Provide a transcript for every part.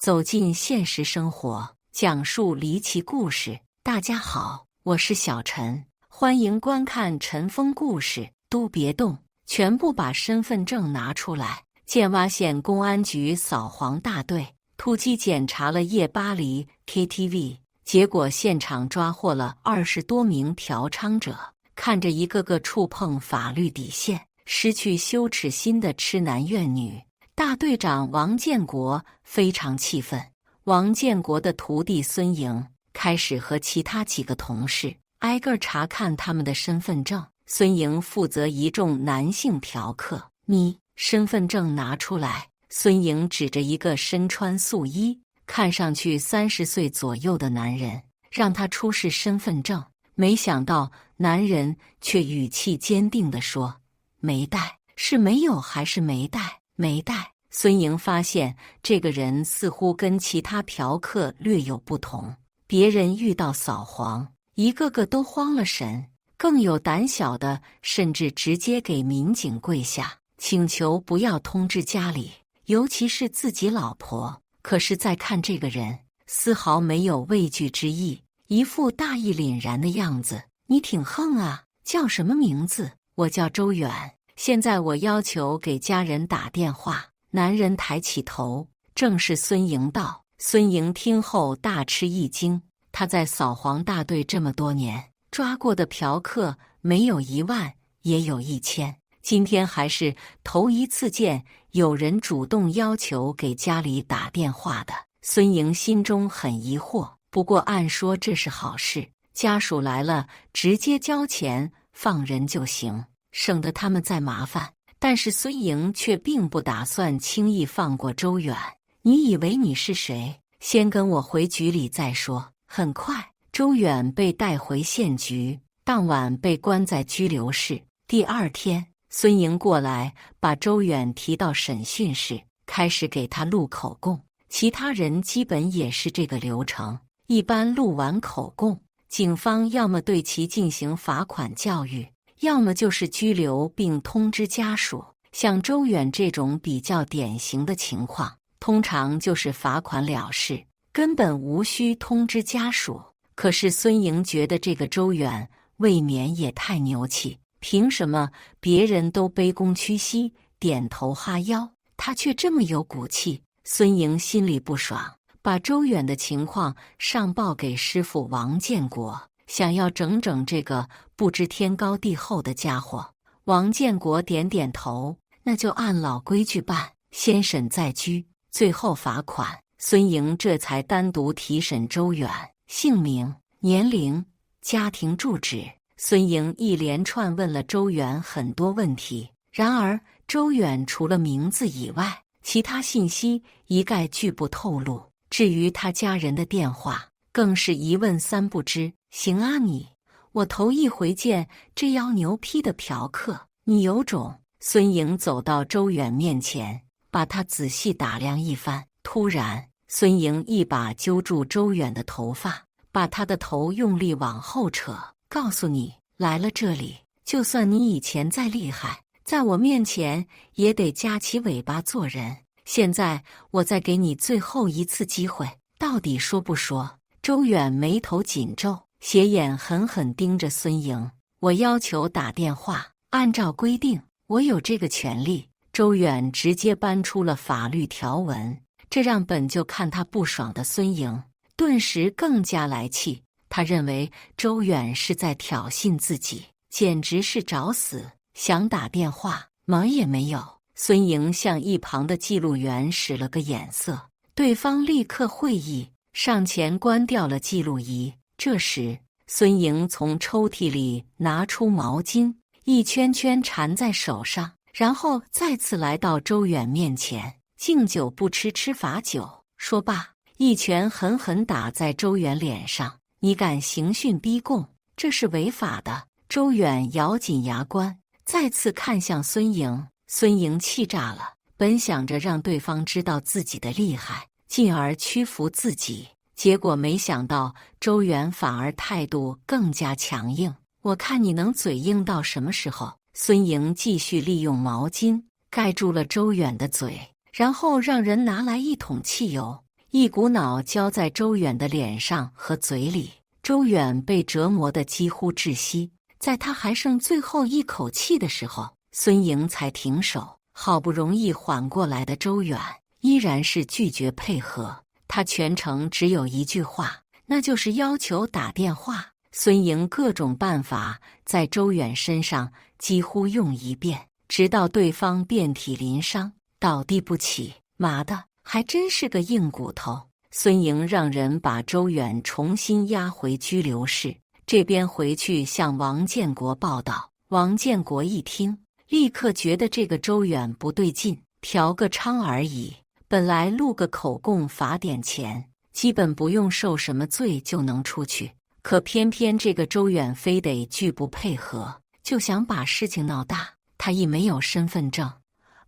走进现实生活，讲述离奇故事。大家好，我是小陈，欢迎观看陈峰故事。都别动，全部把身份证拿出来！建洼县公安局扫黄大队突击检查了夜巴黎 KTV， 结果现场抓获了20多名嫖娼者。看着一个个触碰法律底线、失去羞耻心的痴男怨女，大队长王建国非常气愤。王建国的徒弟孙莹开始和其他几个同事挨个查看他们的身份证。孙莹负责一众男性嫖客，你身份证拿出来。孙莹指着一个身穿素衣、看上去30岁左右的男人，让他出示身份证。没想到男人却语气坚定地说：“没带。”是没有还是没带？没带。孙莹发现这个人似乎跟其他嫖客略有不同，别人遇到扫黄，一个个都慌了神，更有胆小的甚至直接给民警跪下，请求不要通知家里，尤其是自己老婆。可是再看这个人，丝毫没有畏惧之意，一副大义凛然的样子。你挺横啊，叫什么名字？我叫周远。现在我要求给家人打电话。男人抬起头，正是孙莹道。孙莹听后大吃一惊，他在扫黄大队这么多年，抓过的嫖客没有1万也有1000，今天还是头一次见有人主动要求给家里打电话的。孙莹心中很疑惑，不过按说这是好事，家属来了直接交钱放人就行，省得他们再麻烦。但是孙莹却并不打算轻易放过周远。你以为你是谁？先跟我回局里再说。很快，周远被带回县局，当晚被关在拘留室。第二天，孙莹过来把周远提到审讯室，开始给他录口供。其他人基本也是这个流程，一般录完口供，警方要么对其进行罚款教育，要么就是拘留并通知家属。像周远这种比较典型的情况，通常就是罚款了事，根本无需通知家属。可是孙莹觉得这个周远未免也太牛气，凭什么别人都卑躬屈膝、点头哈腰，他却这么有骨气？孙莹心里不爽，把周远的情况上报给师傅王建国，想要整整这个不知天高地厚的家伙。王建国点点头，那就按老规矩办，先审再拘，最后罚款。孙莹这才单独提审周远，姓名、年龄、家庭住址。孙莹一连串问了周远很多问题，然而周远除了名字以外，其他信息一概拒不透露。至于他家人的电话，更是一问三不知。行啊你，我头一回见这样牛批的嫖客，你有种。孙莹走到周远面前，把他仔细打量一番。突然，孙莹一把揪住周远的头发，把他的头用力往后扯，告诉你，来了这里，就算你以前再厉害，在我面前也得夹起尾巴做人。现在我再给你最后一次机会，到底说不说？周远眉头紧皱，斜眼狠狠盯着孙莹。我要求打电话，按照规定，我有这个权利。周远直接搬出了法律条文，这让本就看他不爽的孙莹顿时更加来气。他认为周远是在挑衅自己，简直是找死。想打电话，门也没有。孙莹向一旁的记录员使了个眼色，对方立刻会意，上前关掉了记录仪。这时，孙莹从抽屉里拿出毛巾，一圈圈缠在手上，然后再次来到周远面前，敬酒不吃吃罚酒。说罢，一拳狠狠打在周远脸上。你敢刑讯逼供，这是违法的。周远咬紧牙关，再次看向孙莹。孙莹气炸了，本想着让对方知道自己的厉害，进而屈服自己，结果没想到周远反而态度更加强硬。我看你能嘴硬到什么时候？孙莹继续利用毛巾盖住了周远的嘴，然后让人拿来一桶汽油，一股脑浇在周远的脸上和嘴里。周远被折磨得几乎窒息，在他还剩最后一口气的时候，孙莹才停手。好不容易缓过来的周远依然是拒绝配合，他全程只有一句话，那就是要求打电话。孙莹各种办法在周远身上几乎用一遍，直到对方遍体鳞伤，倒地不起。妈的，还真是个硬骨头！孙莹让人把周远重新押回拘留室，这边回去向王建国报道。王建国一听，立刻觉得这个周远不对劲，嫖个娼而已，本来录个口供罚点钱，基本不用受什么罪就能出去，可偏偏这个周远非得拒不配合，就想把事情闹大。他一没有身份证，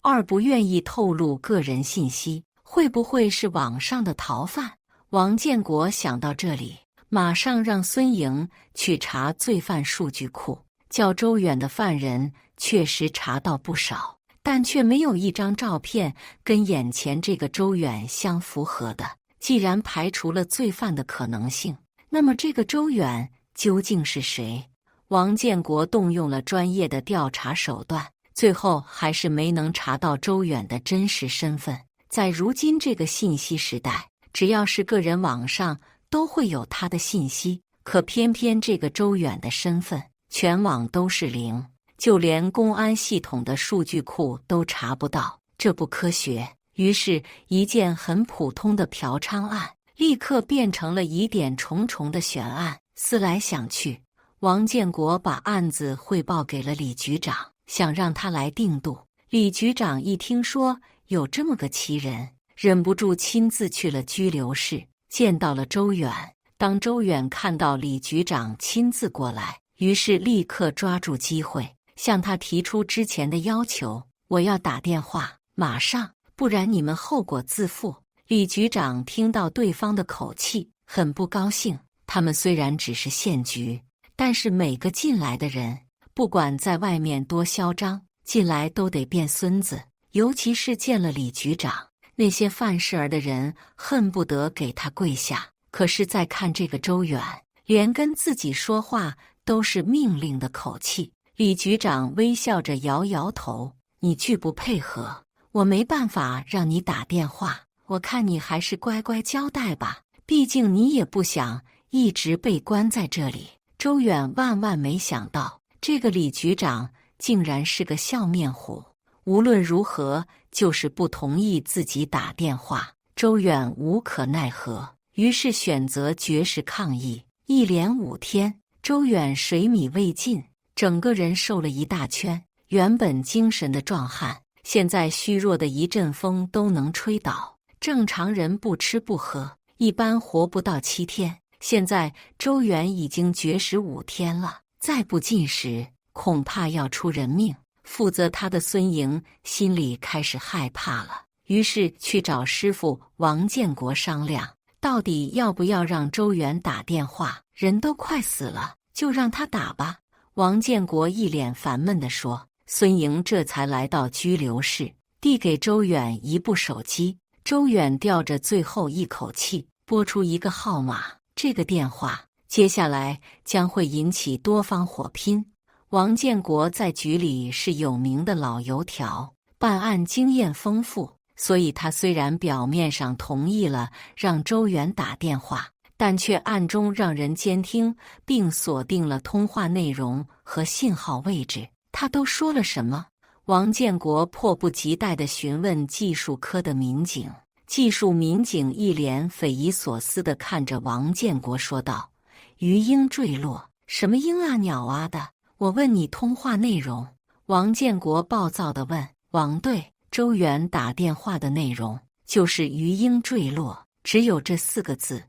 二不愿意透露个人信息，会不会是网上的逃犯？王建国想到这里，马上让孙莹去查罪犯数据库，叫周远的犯人确实查到不少，但却没有一张照片跟眼前这个周远相符合的。既然排除了罪犯的可能性，那么这个周远究竟是谁？王建国动用了专业的调查手段，最后还是没能查到周远的真实身份。在如今这个信息时代，只要是个人网上都会有他的信息，可偏偏这个周远的身份全网都是零，就连公安系统的数据库都查不到，这不科学。于是一件很普通的嫖娼案立刻变成了疑点重重的悬案。思来想去，王建国把案子汇报给了李局长，想让他来定夺。李局长一听说有这么个奇人，忍不住亲自去了拘留室，见到了周远。当周远看到李局长亲自过来，于是立刻抓住机会向他提出之前的要求，我要打电话，马上，不然你们后果自负。李局长听到对方的口气，很不高兴。他们虽然只是县局，但是每个进来的人，不管在外面多嚣张，进来都得变孙子。尤其是见了李局长，那些犯事儿的人恨不得给他跪下。可是再看这个周远，连跟自己说话都是命令的口气。李局长微笑着摇摇头，你拒不配合，我没办法让你打电话，我看你还是乖乖交代吧，毕竟你也不想一直被关在这里。周远万万没想到，这个李局长竟然是个笑面虎，无论如何就是不同意自己打电话。周远无可奈何，于是选择绝食抗议。一连5天，周远水米未进，整个人瘦了一大圈。原本精神的壮汉，现在虚弱的一阵风都能吹倒。正常人不吃不喝，一般活不到7天。现在周远已经绝食5天了，再不进食，恐怕要出人命。负责他的孙莹心里开始害怕了，于是去找师傅王建国商量，到底要不要让周远打电话。人都快死了，就让他打吧。王建国一脸烦闷地说。孙莹这才来到拘留室，递给周远一部手机。周远吊着最后一口气，拨出一个号码，这个电话接下来将会引起多方火拼。王建国在局里是有名的老油条，办案经验丰富，所以他虽然表面上同意了让周远打电话，但却暗中让人监听，并锁定了通话内容和信号位置。他都说了什么？王建国迫不及待地询问技术科的民警。技术民警一脸匪夷所思地看着王建国说道：鱼鹰坠落，什么鹰啊鸟啊的，我问你通话内容。王建国暴躁地问。王队，周远打电话的内容就是鱼鹰坠落，只有这4个字。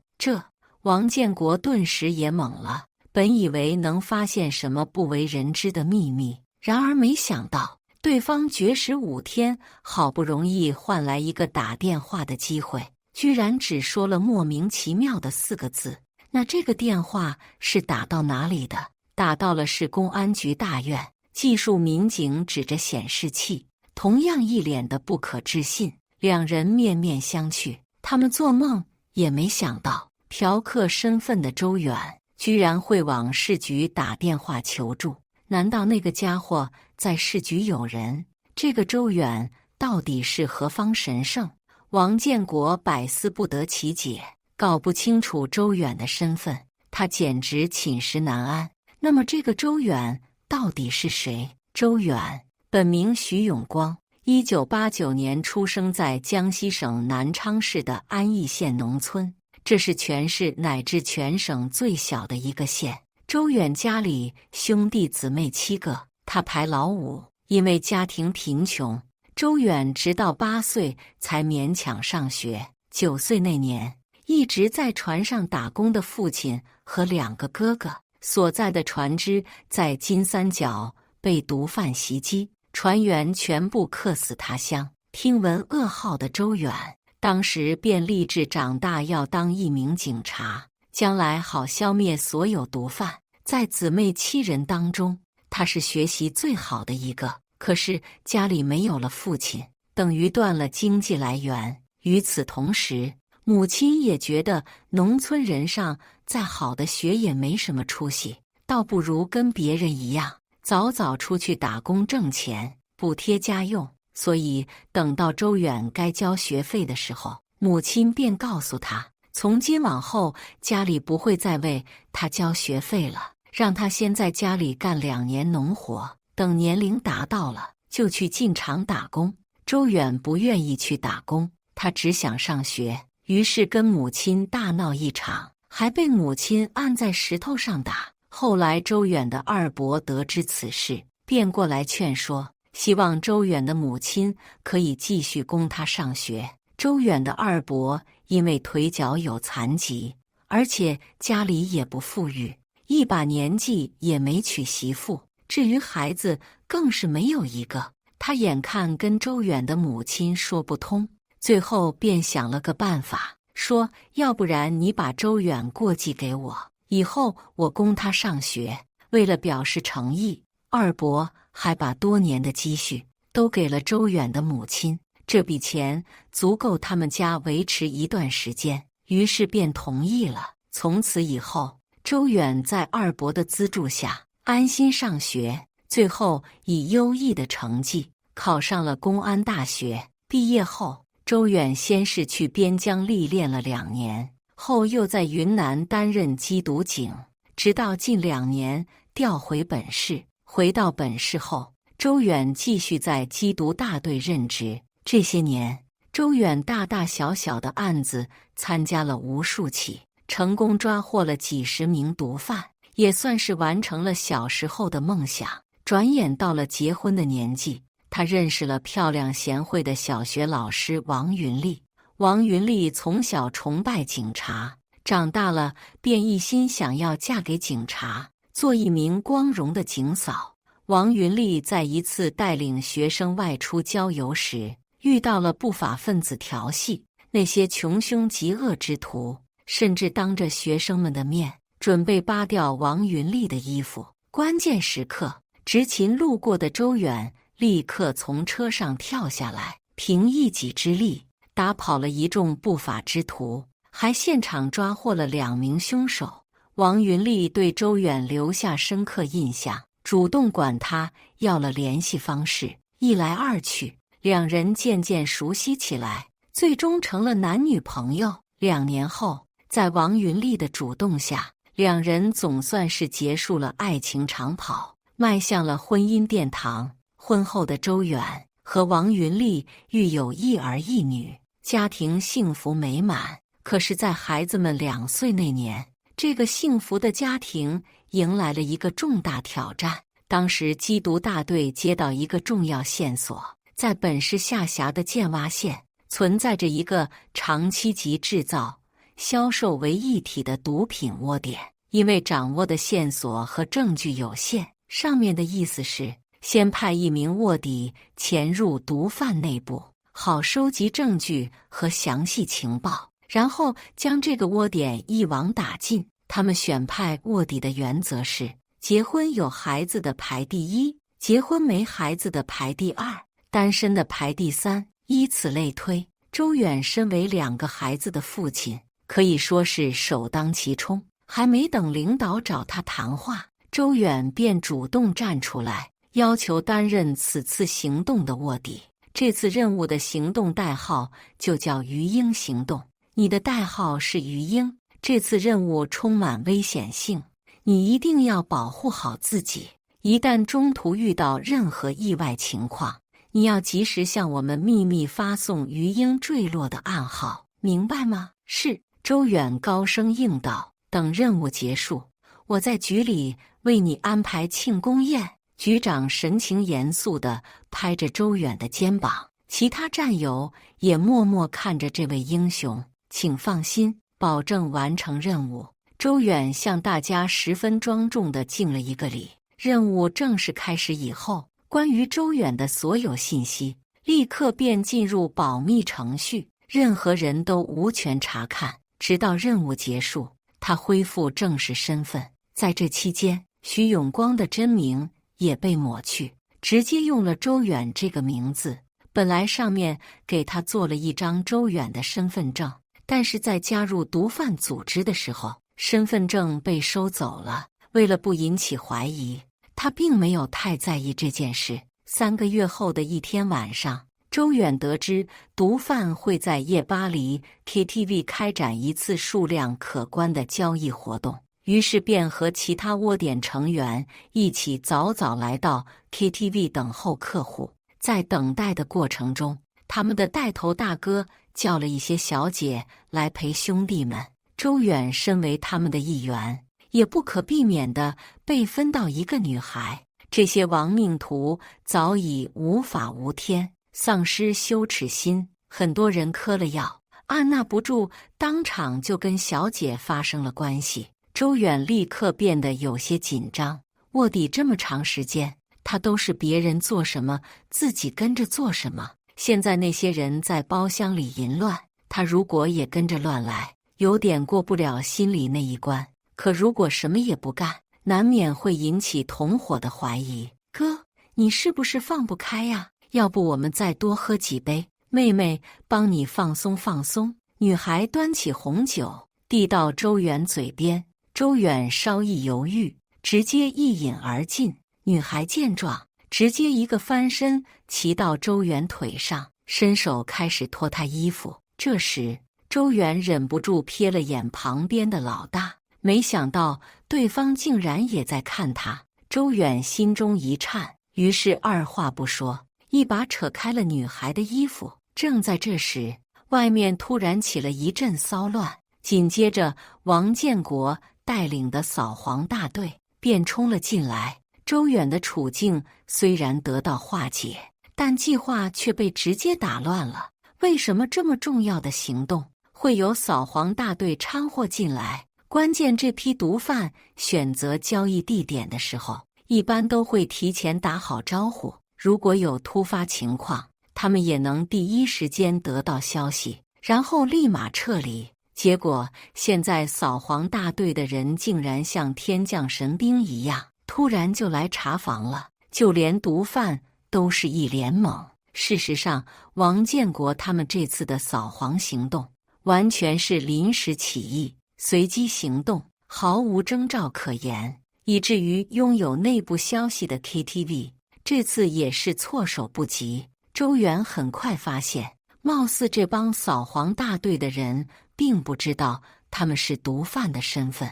王建国顿时也懵了，本以为能发现什么不为人知的秘密，然而没想到对方绝食5天，好不容易换来一个打电话的机会，居然只说了莫名其妙的4个字。那这个电话是打到哪里的？打到了市公安局大院。技术民警指着显示器，同样一脸的不可置信。两人面面相觑，他们做梦也没想到，嫖客身份的周远居然会往市局打电话求助。难道那个家伙在市局有人？这个周远到底是何方神圣？王建国百思不得其解，搞不清楚周远的身份，他简直寝食难安。那么这个周远到底是谁？周远本名徐永光，1989年出生在江西省南昌市的安义县农村，这是全市乃至全省最小的一个县。周远家里兄弟姊妹7个，他排老5。因为家庭贫穷，周远直到8岁才勉强上学。9岁那年，一直在船上打工的父亲和2个哥哥所在的船只在金三角被毒贩袭击，船员全部客死他乡。听闻噩耗的周远，当时便立志长大要当一名警察，将来好消灭所有毒贩。在姊妹7人当中，他是学习最好的一个，可是家里没有了父亲，等于断了经济来源。与此同时，母亲也觉得农村人上再好的学也没什么出息，倒不如跟别人一样，早早出去打工挣钱，补贴家用。所以等到周远该交学费的时候，母亲便告诉他，从今往后家里不会再为他交学费了，让他先在家里干2年农活，等年龄达到了就去进厂打工。周远不愿意去打工，他只想上学，于是跟母亲大闹一场，还被母亲按在石头上打。后来周远的二伯得知此事，便过来劝说，希望周远的母亲可以继续供他上学。周远的二伯因为腿脚有残疾，而且家里也不富裕，一把年纪也没娶媳妇，至于孩子更是没有一个。他眼看跟周远的母亲说不通，最后便想了个办法，说要不然你把周远过继给我，以后我供他上学。为了表示诚意，二伯还把多年的积蓄都给了周远的母亲，这笔钱足够他们家维持一段时间，于是便同意了。从此以后，周远在二伯的资助下安心上学，最后以优异的成绩考上了公安大学。毕业后，周远先是去边疆历练了2年，后又在云南担任缉毒警，直到近2年调回本市。回到本市后，周远继续在缉毒大队任职。这些年，周远大大小小的案子参加了无数起，成功抓获了几10名毒贩，也算是完成了小时候的梦想。转眼到了结婚的年纪，他认识了漂亮贤惠的小学老师王云丽。王云丽从小崇拜警察，长大了便一心想要嫁给警察，做一名光荣的警嫂。王云丽在一次带领学生外出郊游时，遇到了不法分子调戏，那些穷凶极恶之徒甚至当着学生们的面准备扒掉王云丽的衣服。关键时刻，执勤路过的周远立刻从车上跳下来，凭一己之力打跑了一众不法之徒，还现场抓获了2名凶手。王云丽对周远留下深刻印象，主动管他要了联系方式，一来二去，2人渐渐熟悉起来，最终成了男女朋友。2年后，在王云丽的主动下，2人总算是结束了爱情长跑，迈向了婚姻殿堂。婚后的周远和王云丽育有1儿1女，家庭幸福美满。可是在孩子们2岁那年，这个幸福的家庭迎来了一个重大挑战。当时缉毒大队接到一个重要线索，在本市下辖的建洼县存在着一个长期集制造、销售为一体的毒品窝点。因为掌握的线索和证据有限，上面的意思是先派一名卧底潜入毒贩内部，好收集证据和详细情报，然后将这个窝点一网打尽。他们选派卧底的原则是：结婚有孩子的排第1，结婚没孩子的排第2，单身的排第3，以此类推。周远身为2个孩子的父亲，可以说是首当其冲。还没等领导找他谈话，周远便主动站出来，要求担任此次行动的卧底。这次任务的行动代号就叫鱼鹰行动。你的代号是鱼鹰，这次任务充满危险性，你一定要保护好自己。一旦中途遇到任何意外情况，你要及时向我们秘密发送鱼鹰坠落的暗号，明白吗？是。周远高声应道。等任务结束，我在局里为你安排庆功宴。局长神情严肃地拍着周远的肩膀，其他战友也默默看着这位英雄。请放心，保证完成任务。周远向大家十分庄重地敬了一个礼。任务正式开始以后，关于周远的所有信息立刻便进入保密程序，任何人都无权查看，直到任务结束，他恢复正式身份。在这期间，徐永光的真名也被抹去，直接用了周远这个名字。本来上面给他做了一张周远的身份证，但是在加入毒贩组织的时候，身份证被收走了。为了不引起怀疑，他并没有太在意这件事。3个月后的一天晚上，周远得知毒贩会在夜巴黎 KTV 开展一次数量可观的交易活动，于是便和其他窝点成员一起早早来到 KTV 等候客户。在等待的过程中，他们的带头大哥叫了一些小姐来陪兄弟们。周远身为他们的一员，也不可避免地被分到一个女孩。这些亡命徒早已无法无天，丧失羞耻心，很多人嗑了药，按捺不住，当场就跟小姐发生了关系。周远立刻变得有些紧张，卧底这么长时间，他都是别人做什么，自己跟着做什么。现在那些人在包厢里淫乱，他如果也跟着乱来，有点过不了心里那一关。可如果什么也不干，难免会引起同伙的怀疑。哥，你是不是放不开呀？要不我们再多喝几杯，妹妹帮你放松放松。女孩端起红酒递到周远嘴边，周远稍一犹豫，直接一饮而尽。女孩见状，直接一个翻身骑到周远腿上，伸手开始脱他衣服。这时周远忍不住瞥了眼旁边的老大，没想到对方竟然也在看他。周远心中一颤，于是二话不说，一把扯开了女孩的衣服。正在这时，外面突然起了一阵骚乱，紧接着王建国带领的扫黄大队便冲了进来。周远的处境虽然得到化解，但计划却被直接打乱了。为什么这么重要的行动会有扫黄大队掺和进来？关键这批毒贩选择交易地点的时候，一般都会提前打好招呼，如果有突发情况，他们也能第一时间得到消息，然后立马撤离。结果现在扫黄大队的人竟然像天降神兵一样，突然就来查房了，就连毒贩都是一脸懵。事实上，王建国他们这次的扫黄行动完全是临时起意，随机行动，毫无征兆可言，以至于拥有内部消息的 KTV 这次也是措手不及。周远很快发现，貌似这帮扫黄大队的人并不知道他们是毒贩的身份，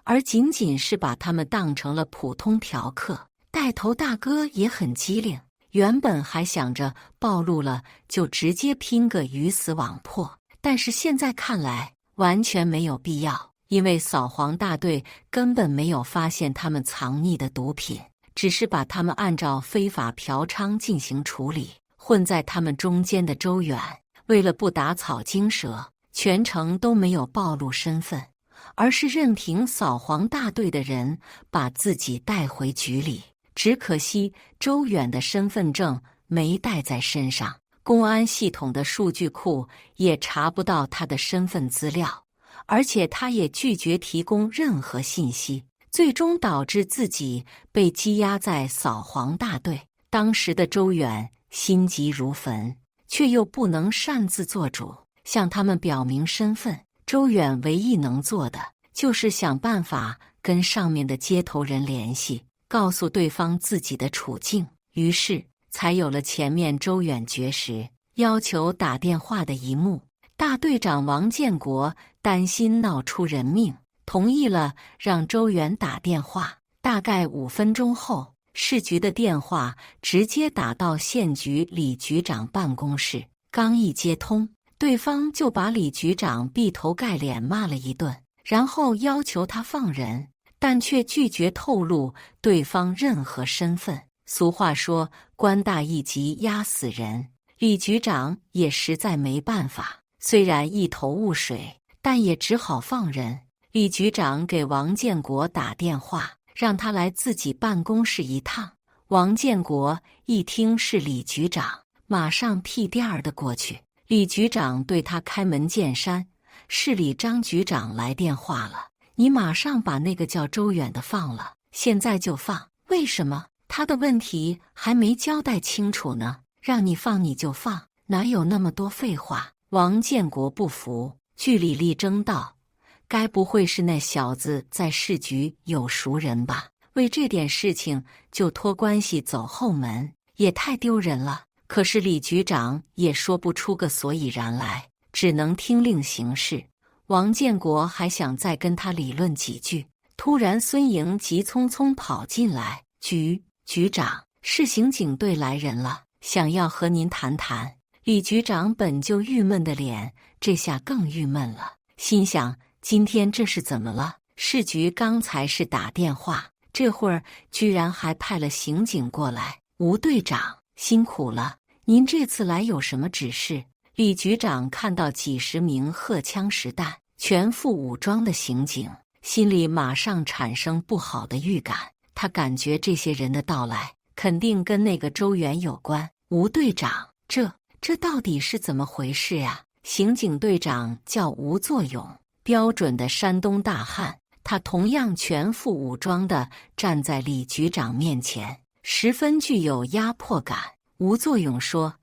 而仅仅是把他们当成了普通嫖客。带头大哥也很机灵，原本还想着暴露了就直接拼个鱼死网破，但是现在看来完全没有必要，因为扫黄大队根本没有发现他们藏匿的毒品，只是把他们按照非法嫖娼进行处理。混在他们中间的周远，为了不打草惊蛇，全程都没有暴露身份，而是任凭扫黄大队的人把自己带回局里。只可惜周远的身份证没带在身上，公安系统的数据库也查不到他的身份资料，而且他也拒绝提供任何信息，最终导致自己被羁押在扫黄大队。当时的周远心急如焚，却又不能擅自做主，向他们表明身份。周远唯一能做的，就是想办法跟上面的接头人联系，告诉对方自己的处境。于是才有了前面周远绝食要求打电话的一幕。大队长王建国担心闹出人命，同意了让周远打电话。大概5分钟后，市局的电话直接打到县局李局长办公室。刚一接通，对方就把李局长劈头盖脸骂了一顿，然后要求他放人，但却拒绝透露对方任何身份。俗话说，官大一级压死人。李局长也实在没办法，虽然一头雾水，但也只好放人。李局长给王建国打电话，让他来自己办公室一趟。王建国一听是李局长，马上屁颠儿的过去。李局长对他开门见山：“市里张局长来电话了，你马上把那个叫周远的放了，现在就放。为什么？他的问题还没交代清楚呢，让你放你就放，哪有那么多废话？”王建国不服，据理力争道：“该不会是那小子在市局有熟人吧？为这点事情就托关系走后门，也太丢人了。”可是李局长也说不出个所以然来，只能听令行事。王建国还想再跟他理论几句，突然孙莹急匆匆跑进来：“局长，市刑警队来人了，想要和您谈谈。”李局长本就郁闷的脸，这下更郁闷了，心想：今天这是怎么了？市局刚才是打电话，这会儿居然还派了刑警过来。吴队长辛苦了，您这次来有什么指示？李局长看到几十名荷枪实弹、全副武装的刑警，心里马上产生不好的预感。他感觉这些人的到来肯定跟那个周远有关。吴队长，这到底是怎么回事呀？刑警队长叫吴作勇，标准的山东大汉，他同样全副武装地站在李局长面前，十分具有压迫感。吴作勇说：“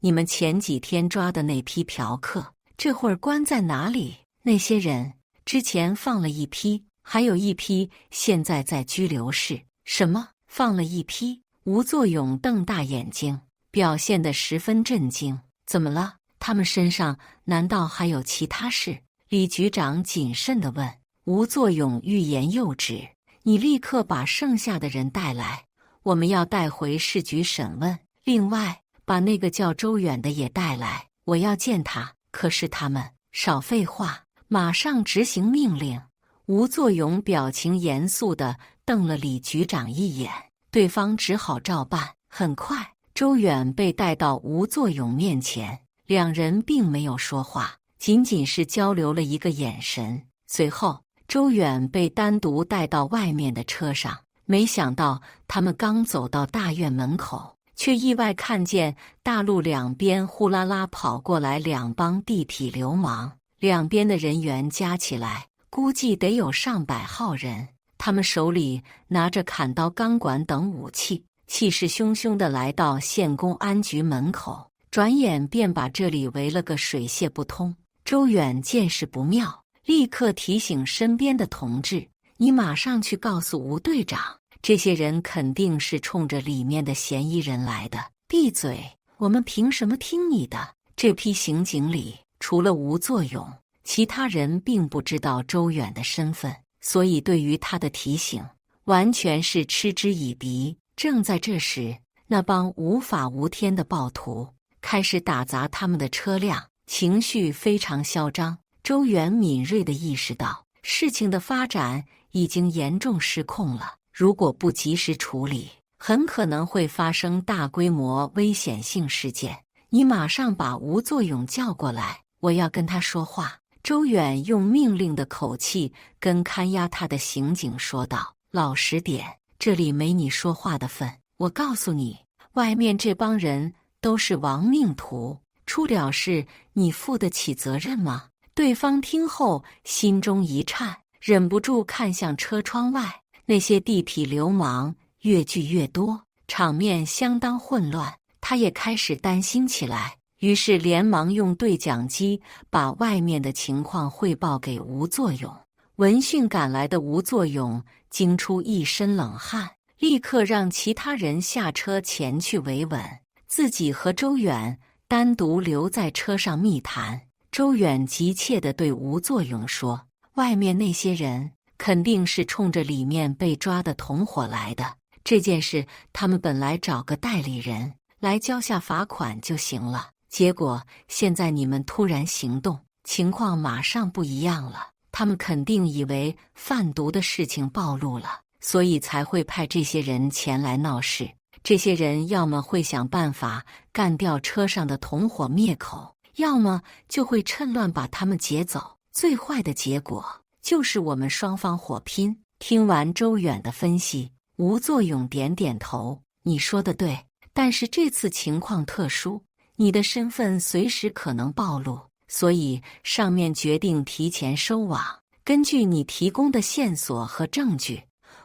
你们前几天抓的那批嫖客，这会儿关在哪里？那些人之前放了一批，还有一批现在在拘留室。”“什么？放了一批？”吴作勇瞪大眼睛，表现得十分震惊。“怎么了？他们身上难道还有其他事？”李局长谨慎地问。吴作勇欲言又止：“你立刻把剩下的人带来，我们要带回市局审问。另外，把那个叫周远的也带来，我要见他。”“可是他们……”“少废话，马上执行命令。”吴作勇表情严肃地瞪了李局长一眼，对方只好照办。很快，周远被带到吴作勇面前，两人并没有说话，仅仅是交流了一个眼神。随后，周远被单独带到外面的车上。没想到他们刚走到大院门口，却意外看见大路两边呼啦啦跑过来两帮地痞流氓，两边的人员加起来估计得有上百号人，他们手里拿着砍刀、钢管等武器，气势汹汹地来到县公安局门口，转眼便把这里围了个水泄不通。周远见势不妙，立刻提醒身边的同志：“你马上去告诉吴队长，这些人肯定是冲着里面的嫌疑人来的。闭嘴，我们凭什么听你的？”这批刑警里，除了吴作勇，其他人并不知道周远的身份，所以对于他的提醒，完全是嗤之以鼻。正在这时，那帮无法无天的暴徒开始打砸他们的车辆，情绪非常嚣张。周远敏锐地意识到，事情的发展已经严重失控了，如果不及时处理，很可能会发生大规模危险性事件。“你马上把吴作勇叫过来，我要跟他说话。”周远用命令的口气跟看押他的刑警说道：“老实点，这里没你说话的份。我告诉你，外面这帮人都是亡命徒，出了事你负得起责任吗？”对方听后心中一颤，忍不住看向车窗外，那些地痞流氓越聚越多，场面相当混乱。他也开始担心起来，于是连忙用对讲机把外面的情况汇报给吴作勇。闻讯赶来的吴作勇惊出一身冷汗，立刻让其他人下车前去维稳，自己和周远单独留在车上密谈。周远急切地对吴作勇说：“外面那些人肯定是冲着里面被抓的同伙来的，这件事他们本来找个代理人来交下罚款就行了，结果现在你们突然行动，情况马上不一样了。他们肯定以为贩毒的事情暴露了，所以才会派这些人前来闹事。这些人要么会想办法干掉车上的同伙灭口，要么就会趁乱把他们劫走。最坏的结果就是我们双方火拼。”听完周远的分析，吴作勇点点头：“你说的对，但是这次情况特殊，你的身份随时可能暴露。所以上面决定提前收网，根据你提供的线索和证据，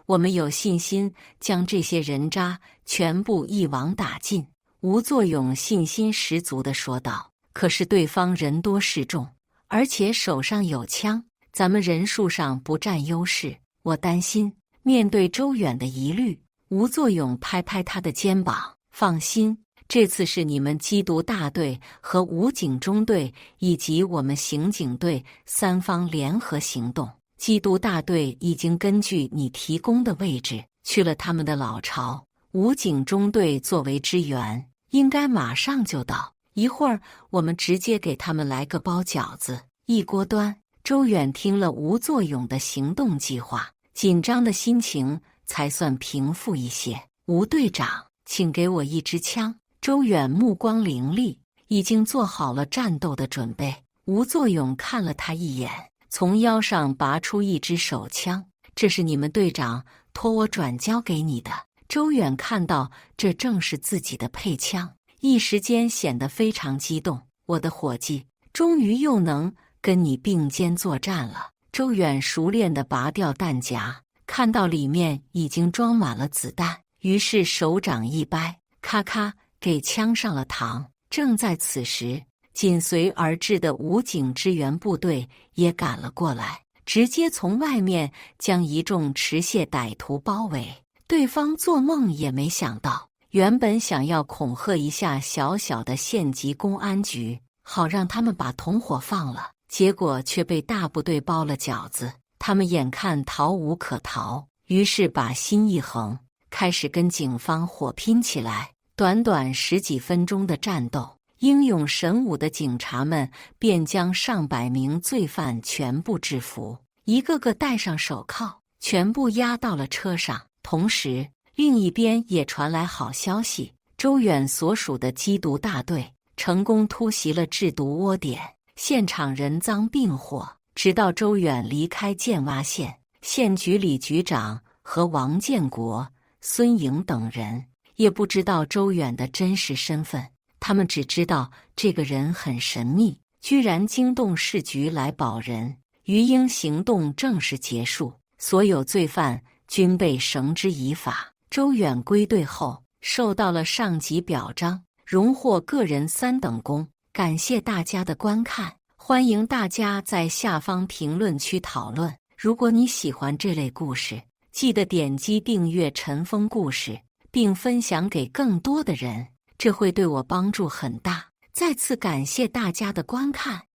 我们有信心将这些人渣全部一网打尽。”吴作勇信心十足地说道：“可是对方人多势众，而且手上有枪，咱们人数上不占优势，我担心。”面对周远的疑虑，吴作勇拍拍他的肩膀：“放心，这次是你们缉毒大队和武警中队以及我们刑警队三方联合行动。缉毒大队已经根据你提供的位置去了他们的老巢，武警中队作为支援，应该马上就到。一会儿我们直接给他们来个包饺子，一锅端。”周远听了吴作勇的行动计划，紧张的心情才算平复一些。“吴队长，请给我一支枪。”周远目光凌厉，已经做好了战斗的准备。吴作勇看了他一眼，从腰上拔出一支手枪：“这是你们队长托我转交给你的。”周远看到这正是自己的配枪，一时间显得非常激动：“我的伙计，终于又能跟你并肩作战了。”周远熟练地拔掉弹夹，看到里面已经装满了子弹，于是手掌一掰，咔咔给枪上了膛。正在此时，紧随而至的武警支援部队也赶了过来，直接从外面将一众持械歹徒包围。对方做梦也没想到，原本想要恐吓一下小小的县级公安局，好让他们把同伙放了，结果却被大部队包了饺子。他们眼看逃无可逃，于是把心一横，开始跟警方火拼起来。短短10几分钟的战斗，英勇神武的警察们便将上百名罪犯全部制服，一个个戴上手铐，全部押到了车上。同时，另一边也传来好消息：周远所属的缉毒大队成功突袭了制毒窝点，现场人赃并获。直到周远离开建洼县，县局李局长和王建国、孙颖等人也不知道周远的真实身份，他们只知道这个人很神秘，居然惊动市局来保人。鱼鹰行动正式结束，所有罪犯均被绳之以法。周远归队后，受到了上级表彰，荣获个人3等功。感谢大家的观看，欢迎大家在下方评论区讨论。如果你喜欢这类故事，记得点击订阅陈峰故事，并分享给更多的人，这会对我帮助很大。再次感谢大家的观看。